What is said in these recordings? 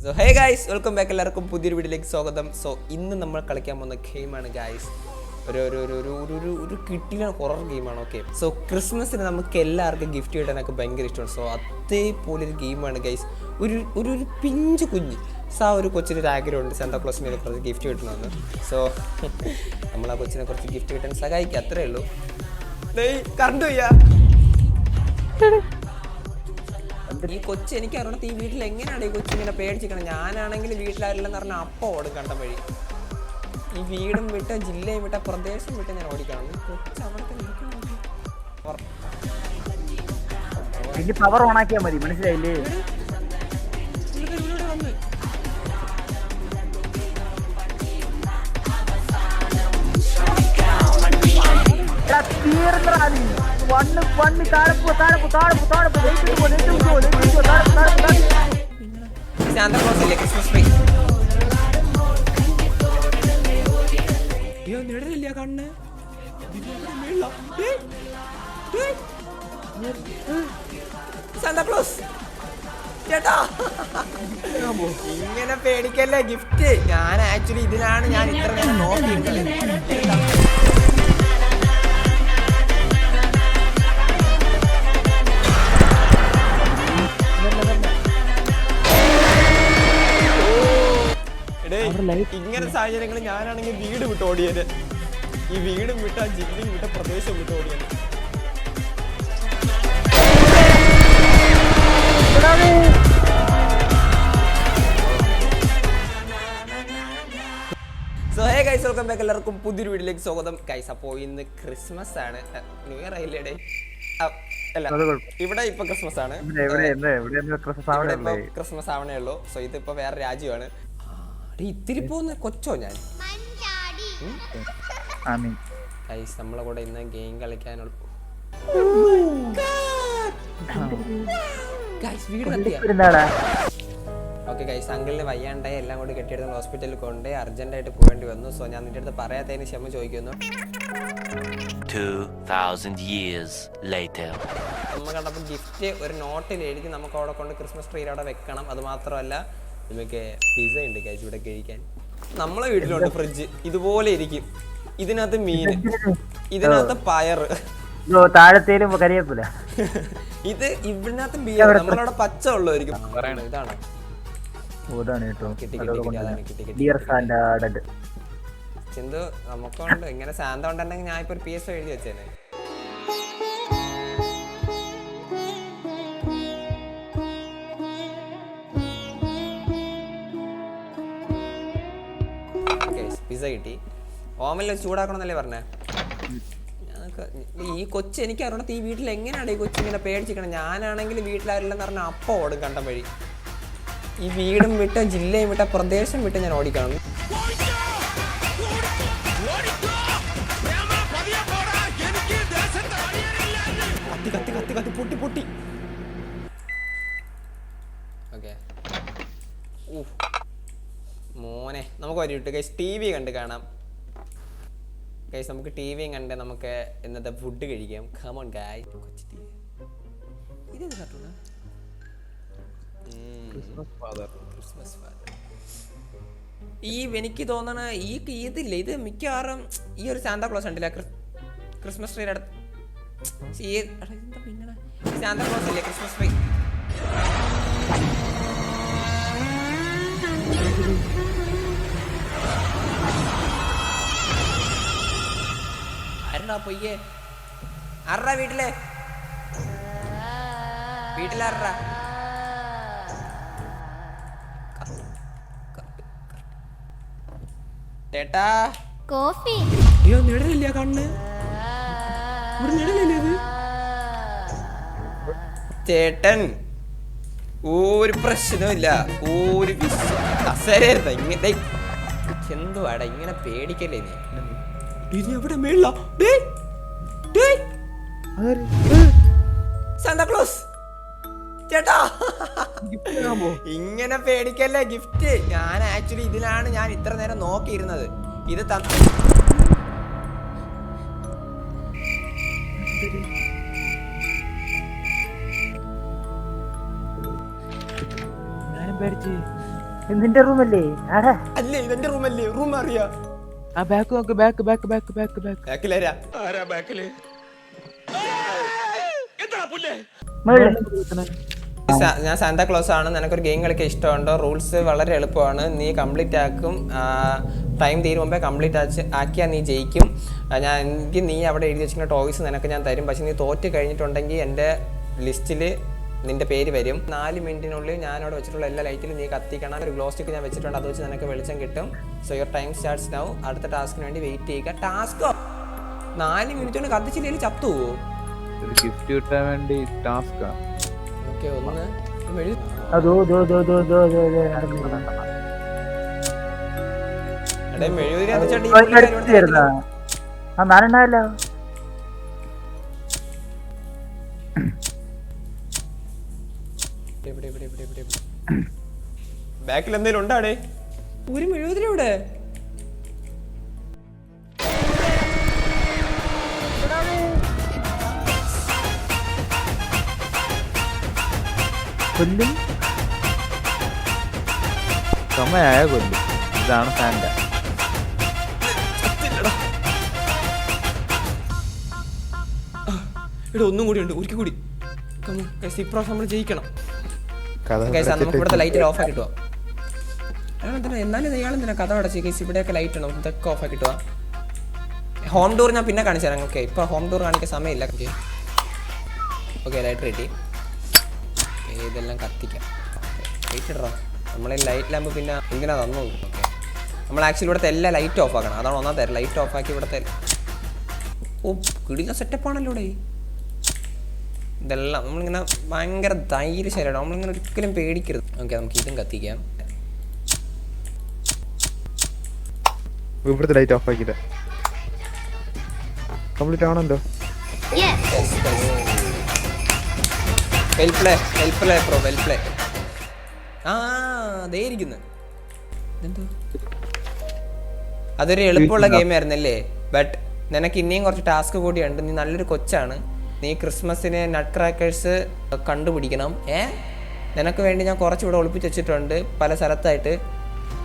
So hey guys, welcome back. എല്ലാവർക്കും പുതിയൊരു വീഡിയോയിലേക്ക് സ്വാഗതം. സോ ഇന്ന് നമ്മൾ കളിക്കാൻ പോകുന്ന ഗെയിമാണ് ഗൈസ്, ഒരു കിട്ടിയ ഹൊറർ ഗെയിമാണ്. ഓക്കെ, സോ ക്രിസ്മസിന് നമുക്ക് എല്ലാവർക്കും ഗിഫ്റ്റ് കിട്ടാനൊക്കെ ഭയങ്കര ഇഷ്ടമാണ്. സോ അതേപോലെ ഒരു ഗെയിമാണ് ഗൈസ്. ഒരു പിഞ്ചു കുഞ്ഞ് ഒരു കൊച്ചിന് ഒരു ആഗ്രഹമുണ്ട് സാന്താക്ലോസിനെ കുറച്ച് ഗിഫ്റ്റ് കിട്ടണമെന്ന്. സോ നമ്മൾ ആ കൊച്ചിനെ കുറച്ച് ഗിഫ്റ്റ് കിട്ടാൻ സഹായിക്കുക, അത്രേ ഉള്ളൂ. കറണ്ട് ചെയ്യാ ഈ കൊച്ചു എനിക്ക് അറിയണത് ഈ വീട്ടിൽ എങ്ങനെയാണ് ഈ കൊച്ചിങ്ങനെ പേടിച്ചിരിക്കണം. ഞാനാണെങ്കിൽ വീട്ടിലാരില്ലെന്ന് പറഞ്ഞാൽ അപ്പം ഓടും കണ്ട വഴി. ഈ വീടും വിട്ട് ജില്ലയും വിട്ട പ്രദേശം വിട്ട് ഞാൻ ഓടിക്കണം. ഈ കൊച്ചു അവിടെ പവർ ഓൺ ആക്കിയാൽ മതി, മനസ്സിലായില്ലേ? നിഴലില്ല കണ്ണ്. സാന്താക്ലോസ് ചേട്ടാ, ഇങ്ങനെ പേടിക്കല്ലേ ഗിഫ്റ്റ്. ഞാൻ ആക്ച്വലി ഇതിനാണ് ഞാൻ ഇത്ര നേരം നോക്കിയിരുന്നത്. ഇങ്ങനെ സാഹചര്യങ്ങൾ ഞാനാണെങ്കിൽ വീട് വിട്ട് ഓടിയത്. ഈ വീടും വിട്ട ജില്ലയും വിട്ട പ്രദേശം വിട്ട് ഓടിയത്. So hey guys, welcome back. എല്ലാവർക്കും പുതിയൊരു വീഡിയോയിലേക്ക് സ്വാഗതം ഗൈസ്. അപ്പോൾ ഇന്ന് ക്രിസ്മസ് ആണ്. ന്യൂ ഇയർ ആയില്ലേ? അല്ല, ഇവിടെ ഇപ്പൊ ക്രിസ്മസ് ആണ്. ക്രിസ്മസ് ആവണേ ഉള്ളൂ. സോ ഇതിപ്പോ വേറെ രാജ്യമാണ്. ഇത്തിരി പോകുന്ന കൊച്ചോ ഞാൻ. ഗൈസ്, നമ്മളെ കൂടെ ഇന്ന് ഗെയിം കളിക്കാനുള്ള ഓക്കെ ഗൈസ്, അങ്കിളിന് വയ്യാണ്ടായി എല്ലാം കൂടി കെട്ടിയെടുത്ത് ഹോസ്പിറ്റലിൽ കൊണ്ട് അർജന്റായിട്ട് പോകേണ്ടി വന്നു. സോ ഞാൻ നിന്റെ അടുത്ത് പറയാത്തതിന് ക്ഷമ ചോദിക്കുന്നു. 2000 years later. നമ്മൾ കണ്ടപ്പോൾ ഗിഫ്റ്റ് ഒരു നോട്ടിൽ എഴുതി നമുക്ക് അവിടെ കൊണ്ട് ക്രിസ്മസ് ട്രീ അവിടെ വെക്കണം. അത് മാത്രമല്ല, നമുക്ക് പിസ്സ ഉണ്ട് ഗൈസ് ഇവിടെ കഴിക്കാൻ. നമ്മളെ വീട്ടിലുണ്ട് ഫ്രിഡ്ജ്, ഇതുപോലെ ഇരിക്കും. ഇതിനകത്ത് മീൻ, ഇതിനകത്ത് പയറ്, താഴത്തേലും കരിയേപ്പില. ഇത് ഇതിനകത്ത് ബിയർ. നമ്മളവിടെ പച്ച ഉള്ളതായിരിക്കും. ഇതാണ് ചിന്തു. നമുക്കുണ്ട് ഇങ്ങനെ ശാന്ത ഉണ്ടെങ്കിൽ ഞാൻ ഇപ്പൊ ഒരു PS എഴുതി വെച്ചേനെ. പിസ്സ കിട്ടി. ഓമനിൽ ചൂടാക്കണമെന്നല്ലേ പറഞ്ഞേ? ഈ കൊച്ചു എനിക്ക് അറിയണത് ഈ വീട്ടിൽ എങ്ങനെയാണ് ഈ കൊച്ചിങ്ങനെ പേടിച്ചിരിക്കണം. ഞാനാണെങ്കിൽ വീട്ടിലാരില്ലെന്ന് പറഞ്ഞാൽ അപ്പം ഓടും കണ്ട വഴി. ഈ വീടും വിട്ട് ജില്ലയും വിട്ട പ്രദേശം വിട്ട് ഞാൻ ഓടിക്കണം. കത്തി കത്തി കത്തി പൊട്ടി പൊട്ടി. ഓക്കെ, മോനെ നമുക്ക് വരിട്ട് ഗൈസ് TV കണ്ട് കാണാം. ഗൈസ് നമുക്ക് TV കണ്ട് നമുക്ക് ഇന്നത്തെ ഫുഡ് കഴിക്കാം. കം ഓൺ ഗായ്. കൊച്ചു TV ഇതെന്ത് കാർട്ടൂണാ? Christmas father. ഈ എനിക്ക് തോന്നണ ഈ ഇതില്ല, ഇത് മിക്കവാറും ഈ ഒരു സാന്താക്ലോസ് ഉണ്ടല്ലേ ക്രിസ്മസ് ട്രീയുടെ അടുത്ത്. പിന്നെ സാന്താക്ലോസ് ഇല്ലേ ക്രിസ്മസ് ട്രീ. ആരടാ പൊയ്യേ? ആരടാ വീട്ടിലാരടാ? ചേട്ടാ കോഫി. അയ്യോ, നിഴലില്ല കണ്ണ്. ഇവിടെ നിഴലില്ല. ചേട്ടൻ ഒരു പ്രശ്നമില്ല. ഒരു കസേരരുന്ന ഇങ്ങനെ എന്തുവാടാ ഇങ്ങനെ പേടിക്കല്ലേ നീ? ഇത് എവിടെ മേള? സാന്താക്ലോസ് ചേട്ടാ, ഇങ്ങനെ പേടിക്കല്ലേ ഗിഫ്റ്റ്. ഞാൻ ആക്ച്വലി ഇതിനാണ് ഞാൻ ഇത്ര നേരം നോക്കിയിരുന്നത്. ഇത് പേടിച്ച് നിന്റെ റൂമല്ലേ ആടാ അല്ലേ ഇതെന്റെ റൂമല്ലേ? റൂം അറിയാ? ആ ബാക്ക് നോക്ക്, back back back back back. ബാക്കിലാരാ? ഞാൻ സാന്താക്ലോസ് ആണ്. നിനക്കൊരു ഗെയിം കളിക്കാൻ ഇഷ്ടമുണ്ടോ? റൂൾസ് വളരെ എളുപ്പമാണ്. നീ കംപ്ലീറ്റ് ആക്കും. ടൈം തീരും മുമ്പേ കംപ്ലീറ്റ് ആക്കിയാൽ നീ ജയിക്കും. എനിക്ക് നീ അവിടെ എഴുതി വെച്ചിരിക്കുന്ന ടോയ്സ് നിനക്ക് ഞാൻ തരും. പക്ഷെ നീ തോറ്റ് കഴിഞ്ഞിട്ടുണ്ടെങ്കിൽ എൻ്റെ ലിസ്റ്റിൽ നിന്റെ പേര് വരും. 4 മിനിറ്റിനുള്ളിൽ ഞാൻ അവിടെ വെച്ചിട്ടുള്ള എല്ലാ ലൈറ്റിലും നീ കത്തിക്കണം. ഒരു ഗ്ലോ സ്റ്റിക്ക് ഞാൻ വെച്ചിട്ടുണ്ട്, അത് വെച്ച് നിനക്ക് വെളിച്ചം കിട്ടും. So your time starts now. അടുത്ത ടാസ്കിന് വേണ്ടി വെയിറ്റ് ചെയ്യുക. ടാസ്കോ 4 മിനിറ്റ് കൊണ്ട് കത്തിച്ചില്ലെങ്കിൽ ചത്തു പോവോ? ഗിഫ്റ്റ് കിട്ടാൻ വേണ്ടി ടാസ്കാ. ഓക്കെ, ഒന്ന് അതോ ദോ ദോ ദോ ദോ ദോ ദോ നടന്നു വരുന്ന ആ നാലെണ്ണല്ലോ. ബാക്കിൽ എന്തെങ്കിലും ഉണ്ടാടേ? ഒരു മെഴുകുതിരിവിടെ. കൊല്ലും സമയായ കൊല്ലും. ഇതാണ് സാന്റ. ഇവിടെ ഒന്നും കൂടി ഉണ്ട്, ഒരിക്കൽ കൂടി. ഇപ്രാവശ്യം നമ്മൾ ജയിക്കണം. നമുക്ക് ഇവിടുത്തെ ലൈറ്റ് ഓഫ് ആക്കി കിട്ടുക. എന്നാലും ഇയാളെന്തിനാ കഥ അടച്ച് കേസ്? ഇവിടെയൊക്കെ ലൈറ്റ് ഉണ്ടോ? ഇതൊക്കെ ഓഫ് ആക്കി കിട്ടുക. ഹോം ടൂർ ഞാൻ പിന്നെ കാണിച്ചു തരാം. ഓക്കെ, ഇപ്പൊ ഹോം ടൂർ കാണിക്കാൻ സമയമില്ല. Okay okay, light ready. ഇതെല്ലാം കത്തിക്കാം. ലൈറ്റ് ഇടണം. നമ്മളെ ലൈറ്റ് ലാമ്പ് പിന്നെ എന്തിനാ തന്നു? ഓക്കെ, നമ്മൾ ആക്ച്വലി ഇവിടുത്തെ എല്ലാ ലൈറ്റ് ഓഫ് ആക്കണം. അതാണ് ഒന്നാമത്തെ തരം. ലൈറ്റ് ഓഫ് ആക്കി ഇവിടുത്തെ ഓ കിടില സെറ്റപ്പാണല്ലോ ഇവിടെ. ഇതെല്ലാം നമ്മളിങ്ങനെ ഭയങ്കര ധൈര്യശാലിയാണ്. നമ്മളിങ്ങനെ ഒരിക്കലും പേടിക്കരുത്. ഓക്കെ, നമുക്ക് ഇതും കത്തിക്കാം. ഇവിടുത്തെ ലൈറ്റ് ഓഫ് ആക്കിയിട്ട് കംപ്ലീറ്റ് ആണല്ലോ. Well play bro, well play. ആ ദേ ഇരിക്കുന്നു. ഇതെന്തോ? അതൊരു എളുപ്പമുള്ള ഗെയിം ആയിരുന്നല്ലേ? ബട്ട് നിനക്ക് ഇനിയും കുറച്ച് ടാസ്ക് കൂടിയുണ്ട്. നീ നല്ലൊരു കൊച്ചാണ്. നീ ക്രിസ്മസിന് നട്ട് ക്രാക്കേഴ്സ് കണ്ടുപിടിക്കണം. നിനക്ക് വേണ്ടി ഞാൻ കുറച്ച് ഇവിടെ ഒളിപ്പിച്ച് വെച്ചിട്ടുണ്ട് പല സ്ഥലത്തായിട്ട്.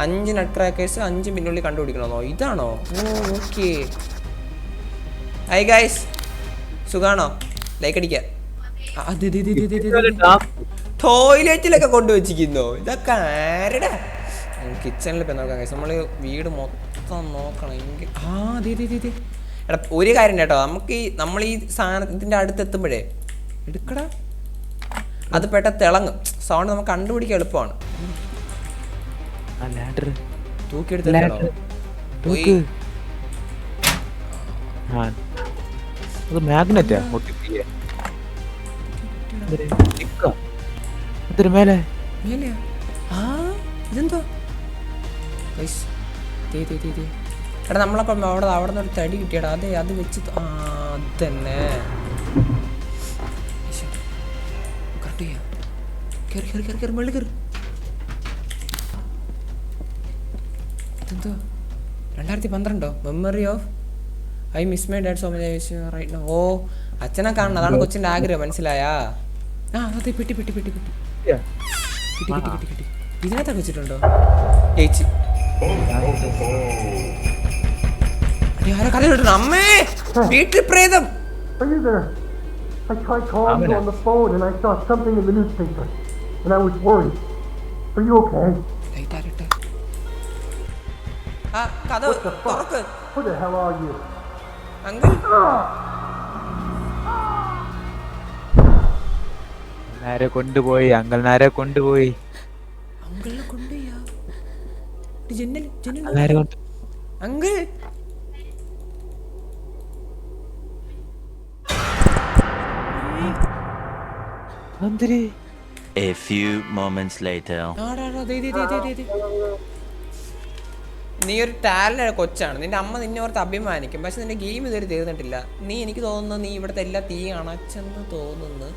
5 നട്ട് ക്രാക്കേഴ്സ് 5 മിനിറ്റിനുള്ളിൽ കണ്ടുപിടിക്കണമെന്നോ? ഇതാണോ? ഓ ഓക്കെ. ഹൈ ഗൈസ്, സുഖാണോ? ലൈക്ക് അടിക്കാം. ടോയ്ലറ്റിലൊക്കെ കൊണ്ടുവച്ചിരിക്കുന്നോ? ഇതൊക്കെ ആരുടെ? കിച്ചണിൽ ഇപ്പം നോക്കാം ഗൈസ്. നമ്മൾ വീട് മൊത്തം നോക്കണം എങ്കിൽ. എടാ ഒരു കാര്യം കേട്ടോ, നമ്മൾ ഈ സാധനം ഇതിൻ്റെ അടുത്ത് എത്തുമ്പോഴേ എടുക്കടാ, അത് പെട്ടെന്ന് തിളങ്ങും. സൗണ്ട് നമുക്ക് കണ്ടുപിടിക്കാൻ എളുപ്പമാണ്. തൂക്കിയെടുത്തോ? മാഗ്നറ്റാ മേലെ. ഇതെന്തോ എടാ, നമ്മളപ്പം അവിടെ നിന്ന് ഒരു തടി കിട്ടിയടാ. അതെ, അത് വെച്ച് അതന്നെ കറക്റ്റ് ചെയ്യാം. കയറി വെള്ളി കയറി. ഇതെന്തോ 2012 memory of I miss my dad so much right now. ഓ അച്ഛനെ കാണണം, അതാണ് കൊച്ചിൻ്റെ ആഗ്രഹം. മനസ്സിലായാ? അതെ, പെട്ടി ഇതിനകത്തൊക്കെ വെച്ചിട്ടുണ്ടോ? ചേച്ചി ആരെ കഥ കേട്ടോ? അമ്മേ, വീട്ടിൽ പ്രേതം. Are you there? I tried calling you on the phone and I saw something in the newspaper and I was worried. Are you okay? കഥ തുറക്ക്. Who the hell are you? Uncle നേരെ കൊണ്ടുപോയി. അങ്കിളിനാരെ കൊണ്ടുപോയി. അങ്കിളിനെ കൊണ്ടുപോയാ? ജനൽ നേരെ കൊണ്ട് uncle. A few moments later. നീ ഒരു ടാലന്റ് കൊച്ചാണ്. നിന്റെ അമ്മ നിന്നെ ഓർത്ത് അഭിമാനിക്കും. പക്ഷെ നിന്റെ ഗെയിം ഇതുവരെ തീർന്നിട്ടില്ല. എനിക്ക് തോന്നുന്നു നീ ഇവിടുത്തെ എല്ലാ തീ അണച്ചെന്ന് തോന്നുന്നു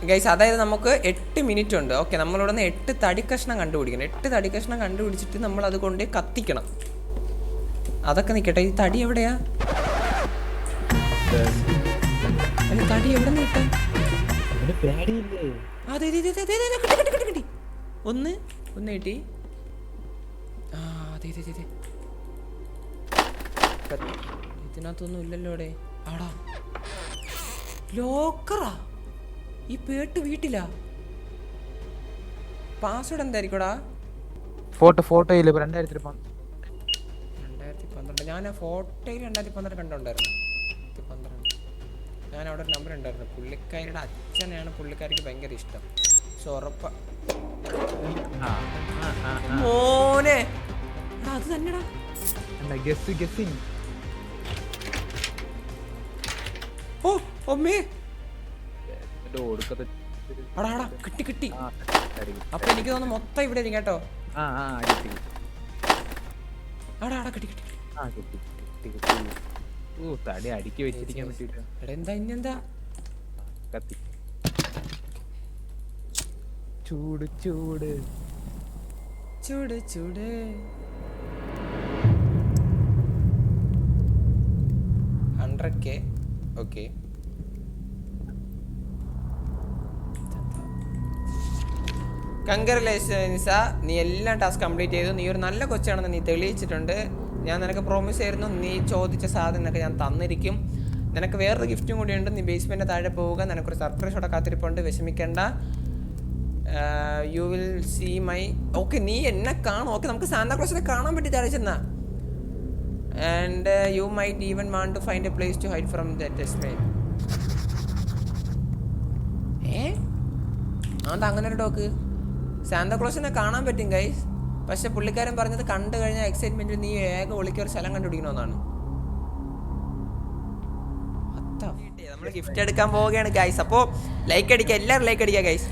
ഗൈസ്. അതായത് നമുക്ക് 8 മിനിറ്റ് ഉണ്ട്. ഓക്കെ, നമ്മളിവിടെ നിന്ന് 8 തടിക്കഷ്ണം കണ്ടുപിടിക്കണം. 8 തടിക്കഷ്ണം കണ്ടുപിടിച്ചിട്ട് നമ്മൾ അത് കൊണ്ട് കത്തിക്കണം. അതൊക്കെ നിൽക്കട്ടെ. ഈ തടി എവിടെയാ? തടി എവിടെ നിന്ന് കിട്ടാൻ? കിട്ടി. ഒന്ന് കിട്ടി. ആ അതെ അതെ അതെ ഇതിനകത്തൊന്നും ഇല്ലല്ലോ ഇവിടെ. ആടാ ലോക്കറാ ഈ പേട്ട് വീട്ടിലാ. പാസ്വേഡ് എന്തായിരിക്കടാ? ഫോട്ടോയില് 2012 2012. ഞാൻ ആ ഫോട്ടോയിൽ 2012 കണ്ടുണ്ടായിരുന്നു. 2012 ഞാൻ അവിടെ ഒരു നമ്പർ ഉണ്ടായിരുന്നു. പുള്ളിക്കാരിയുടെ അച്ഛനെയാണ് പുള്ളിക്കാരിക്ക് ഭയങ്കര ഇഷ്ടം. സോ ഉറപ്പ മോനെ അത് തന്നെടാ. ഗസ്സിങ്. ഓ അമ്മേ ഒടുക്കത്തെ അടാ അടാ കിട്ടി കിട്ടി. അപ്പൊ എനിക്ക് തോന്നുന്നു മൊത്തം ഇവിടെ ഇരിക്കും കേട്ടോ. ആടാ ആടാ കിട്ടി കിട്ടി. തടി അടുക്കി വെച്ചിരിക്കാൻ പറ്റില്ല. എടാ എന്താ ഇന്നെന്താ കത്തി ചൂട് ചൂട് ചൂട് ചൂട്. $100K. Okay congratulations. നീ എല്ലാം ടാസ്ക് കംപ്ലീറ്റ് ചെയ്തു. നീ ഒരു നല്ല കൊച്ചാണെന്ന് നീ തെളിയിച്ചിട്ടുണ്ട്. ഞാൻ നിനക്ക് പ്രോമിസ് ആയിരുന്നു നീ ചോദിച്ച സാധനമൊക്കെ ഞാൻ തന്നിരിക്കും. നിനക്ക് വേറൊരു ഗിഫ്റ്റും കൂടിയുണ്ട്. നീ ബേസ്മെൻറ്റ് താഴെ പോവുക. നിനക്കൊരു സർപ്രൈസ് ഇവിടെ കാത്തിരിപ്പുണ്ട്. വിഷമിക്കേണ്ട. You will see my. Okay നീ എന്നെ കാണും. ഓക്കെ നമുക്ക് സാന്താക്ലോസിനെ കാണാൻ പറ്റി താഴെ ചെന്നാ. And you might even want to find a place to hide from that smell. അതെന്താ അങ്ങനെ ഒരു ഡോക്ക്? സാന്താക്ലോസിനെ കാണാൻ പറ്റും ഗൈസ്. പക്ഷെ പുള്ളിക്കാരൻ പറഞ്ഞത് കണ്ടു കഴിഞ്ഞാൽ എക്സൈറ്റ്മെന്റിൽ നീ വേഗം ഒളിക്ക് ഒരു സ്ഥലം കണ്ടുപിടിക്കണമെന്നാണ്. നമ്മൾ ഗിഫ്റ്റ് എടുക്കാൻ പോവുകയാണ് ഗൈസ്. അപ്പോൾ ലൈക്ക് അടിക്കുക, എല്ലാവരും ലൈക്ക് അടിക്കുക ഗൈസ്.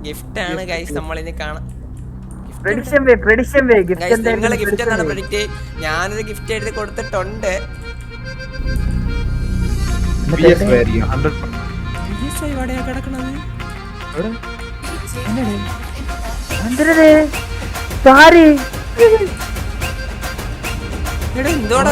ഗിഫ്റ്റ് ആണ് ഗൈസ് നമ്മളിനി കാണാം. നിങ്ങളെ ഗിഫ്റ്റ് എന്താണ് പ്രൊഡിക്റ്റ്? ഞാനൊരു ഗിഫ്റ്റ് എഴുതി കൊടുത്തിട്ടുണ്ട്. എവിടെയാ കിടക്കണത്? എടാ എന്തോടാ